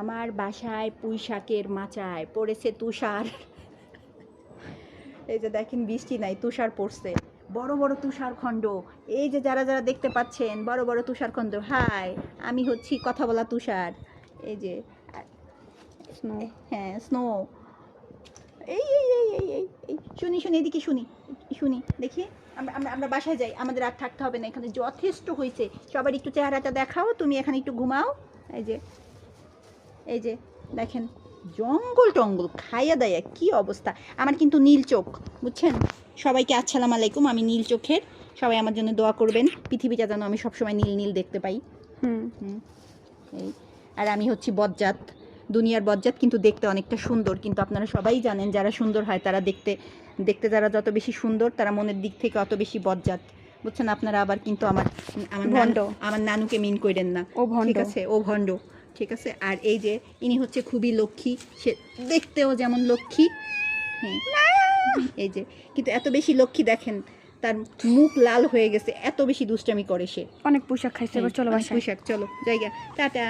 আমার বাসায় পুঁই শাকের মাচায় পড়েছে তুষার। এই যে দেখেন বৃষ্টি নাই, তুষার পড়ছে, বড় বড় তুষার খণ্ড। এই যে যারা যারা দেখতে পাচ্ছেন বড় বড় তুষার খণ্ড, হাই, আমি হচ্ছি কথা বলা তুষার। এই যে স্নো। হ্যাঁ, স্নো। এই এই এই এই এই এই শুনি শুনি, এদিকে শুনি শুনি, দেখি আমরা আমরা আমরা বাসায় যাই, আমাদের আর থাকতে হবে না এখানে, যথেষ্ট হয়েছে। সবার একটু চেহারাটা দেখাও, তুমি এখানে একটু ঘুমাও। এই যে এই যে দেখেন, জঙ্গল টঙ্গল খাইয়া দাইয়া কি অবস্থা। আমার কিন্তু নীল চোখ, বুঝছেন? সবাইকে আসসালামু আলাইকুম, আমি নীল চোখের, সবাই আমার জন্য দোয়া করবেন, পৃথিবীটা যেন আমি সবসময় নীল নীল দেখতে পাই। এই, আর আমি হচ্ছি বজ্জাত, দুনিয়ার বজ্জাত, কিন্তু দেখতে অনেকটা সুন্দর। কিন্তু আপনারা সবাই জানেন যারা সুন্দর হয় তারা দেখতে দেখতে যারা যত বেশি সুন্দর তারা মনের দিক থেকে অত বেশি বজ্জাত, বুঝছেন আপনারা? আবার কিন্তু আমার আমার ভণ্ড। আমার নানুকে মিন করেন না, ও ভণ্ড। ঠিক আছে? ও ভণ্ড, ঠিক আছে? আর এই যে ইনি হচ্ছে খুবই লক্ষ্মী, সে দেখতেও যেমন লক্ষ্মী, হ্যাঁ এই যে, কিন্তু এত বেশি লক্ষ্মী দেখেন তার মুখ লাল হয়ে গেছে, এত বেশি দুষ্টামি করে সে। অনেক পোশাক খাইছে, এবার চলো অনেক বাসায়। পোশাক, চলো জায়গা, টাটা।